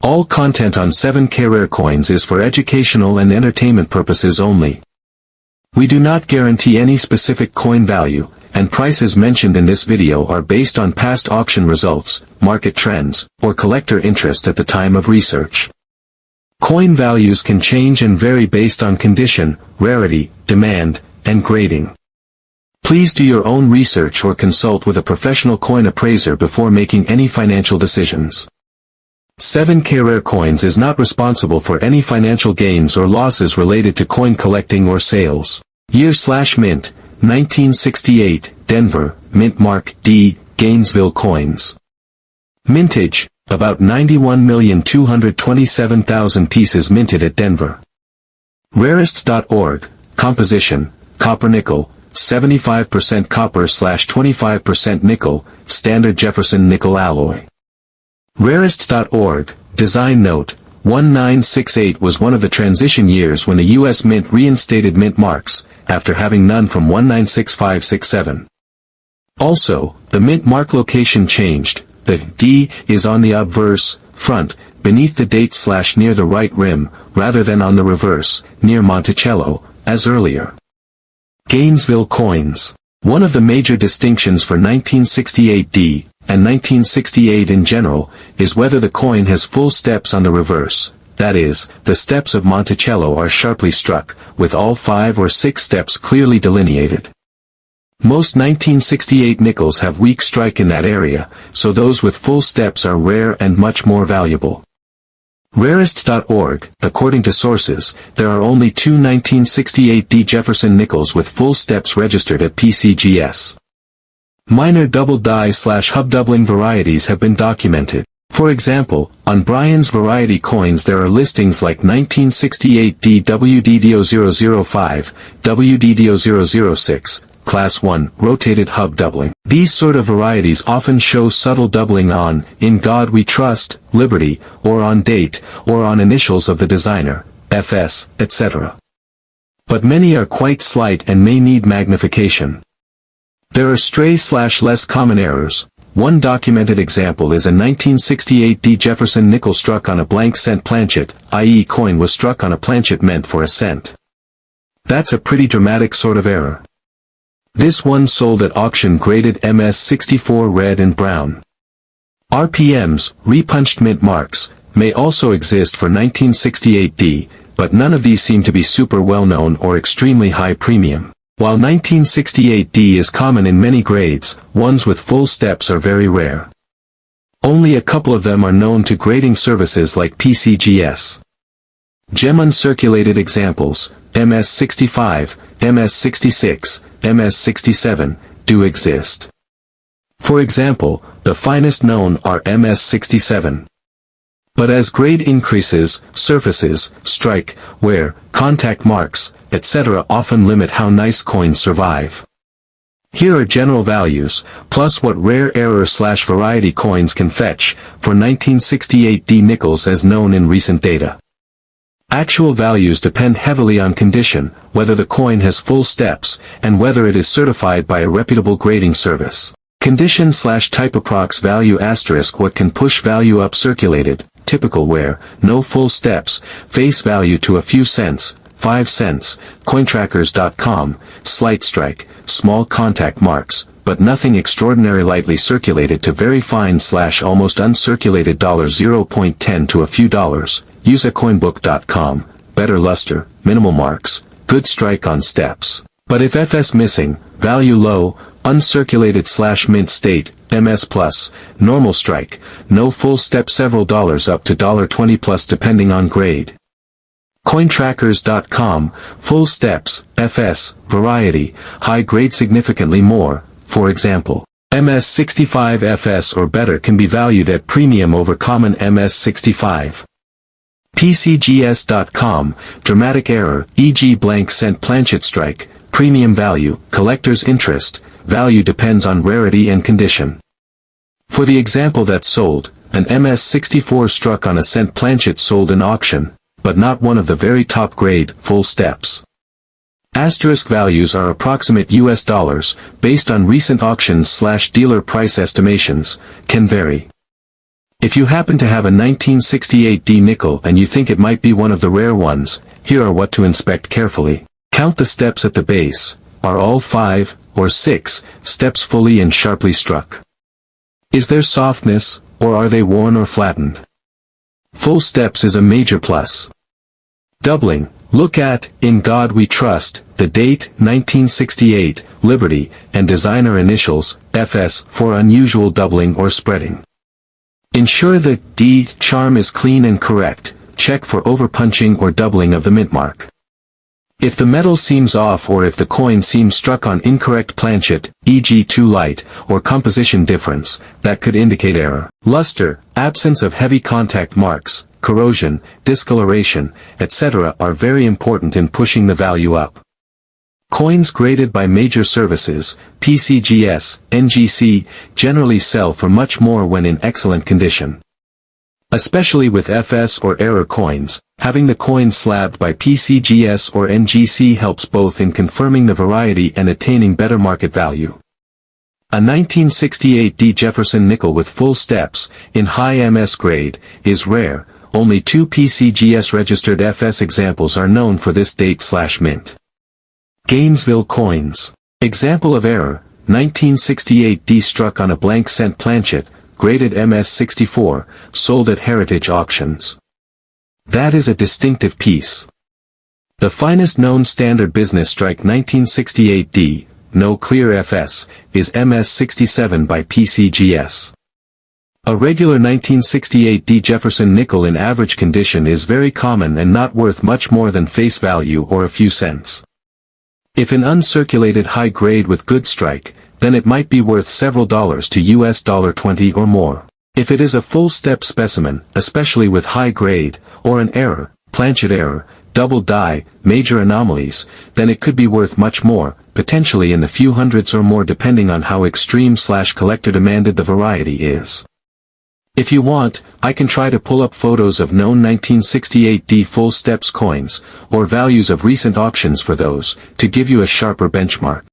All content on 7K Rare Coins is for educational and entertainment purposes only. We do not guarantee any specific coin value, and prices mentioned in this video are based on past auction results, market trends, or collector interest at the time of research. Coin values can change and vary based on condition, rarity, demand, and grading. Please do your own research or consult with a professional coin appraiser before making any financial decisions. 7K Rare Coins is not responsible for any financial gains or losses related to coin collecting or sales. Year/mint, 1968, Denver, mint mark D, Gainesville coins. Mintage, about 91,227,000 pieces minted at Denver. Rarest.org, composition, copper nickel, 75% copper/25% nickel, standard Jefferson nickel alloy. Rarest.org, design note, 1968 was one of the transition years when the U.S. Mint reinstated mint marks, after having none from 1965-67. Also, the mint mark location changed, the D is on the obverse, front, beneath the date/near the right rim, rather than on the reverse, near Monticello, as earlier. Gainesville coins. One of the major distinctions for 1968 D, and 1968 in general, is whether the coin has full steps on the reverse, that is, the steps of Monticello are sharply struck, with all 5 or 6 steps clearly delineated. Most 1968 nickels have weak strike in that area, so those with full steps are rare and much more valuable. Rarest.org, according to sources, there are only 2 1968 D Jefferson Nickels with full steps registered at PCGS. Minor double die/hub doubling varieties have been documented. For example, on Bryan's variety coins there are listings like 1968 D WDDO005, WDDO006, Class 1, rotated hub doubling. These sort of varieties often show subtle doubling on, "In God We Trust," Liberty, or on date, or on initials of the designer, FS, etc. But many are quite slight and may need magnification. There are stray/less common errors. One documented example is a 1968 D Jefferson nickel struck on a blank cent planchet, i.e. coin was struck on a planchet meant for a cent. That's a pretty dramatic sort of error. This one sold at auction graded MS64 red and brown. RPMs, repunched mint marks, may also exist for 1968 D, but none of these seem to be super well known or extremely high premium. While 1968 D is common in many grades, ones with full steps are very rare. Only a couple of them are known to grading services like PCGS. Gem uncirculated examples, MS65, MS66, MS67, do exist. For example, the finest known are MS67. But as grade increases, surfaces, strike, wear, contact marks, etc. often limit how nice coins survive. Here are general values, plus what rare error/variety coins can fetch, for 1968 D nickels as known in recent data. Actual values depend heavily on condition, whether the coin has full steps, and whether it is certified by a reputable grading service. Condition/type approx value * what can push value up circulated, typical wear, no full steps, face value to a few cents, 5 cents, cointrackers.com, slight strike, small contact marks, but nothing extraordinary lightly circulated to very fine/almost uncirculated $0.10 to a few dollars, useacoinbook.com, better luster, minimal marks, good strike on steps. But if FS missing, value low, uncirculated/mint state, MS plus, normal strike, no full step several dollars up to $20 plus depending on grade. Cointrackers.com, full steps, FS, variety, high grade significantly more, for example, MS65 FS or better can be valued at premium over common MS65. PCGS.com, dramatic error, e.g. blank cent planchet strike, premium value, collector's interest, value depends on rarity and condition. For the example that sold, an MS64 struck on a cent planchet sold in auction, but not one of the very top grade, full steps. Asterisk values are approximate US dollars, based on recent auctions/dealer price estimations, can vary. If you happen to have a 1968D nickel and you think it might be one of the rare ones, here are what to inspect carefully. Count the steps at the base. Are all 5, or 6, steps fully and sharply struck? Is there softness, or are they worn or flattened? Full steps is a major plus. Doubling. Look at, In God We Trust, the date, 1968, Liberty, and designer initials, FS, for unusual doubling or spreading. Ensure the D charm is clean and correct. Check for overpunching or doubling of the mint mark. If the metal seems off or if the coin seems struck on incorrect planchet, e.g. too light, or composition difference, that could indicate error. Luster, absence of heavy contact marks, corrosion, discoloration, etc. are very important in pushing the value up. Coins graded by major services, PCGS, NGC, generally sell for much more when in excellent condition. Especially with FS or error coins, having the coin slabbed by PCGS or NGC helps both in confirming the variety and attaining better market value. A 1968D Jefferson nickel with full steps, in high MS grade, is rare. Only 2 PCGS registered FS examples are known for this date/mint. Gainesville coins. Example of error, 1968D struck on a blank cent planchet, graded MS64, sold at heritage auctions. That is a distinctive piece. The finest known standard business strike 1968D, no clear FS, is MS67 by PCGS. A regular 1968D Jefferson nickel in average condition is very common and not worth much more than face value or a few cents. If an uncirculated high grade with good strike, then it might be worth several dollars to US $20 or more. If it is a full step specimen, especially with high grade, or an error, planchet error, double die, major anomalies, then it could be worth much more, potentially in the few hundreds or more depending on how extreme/collector demanded the variety is. If you want, I can try to pull up photos of known 1968D full steps coins, or values of recent auctions for those, to give you a sharper benchmark.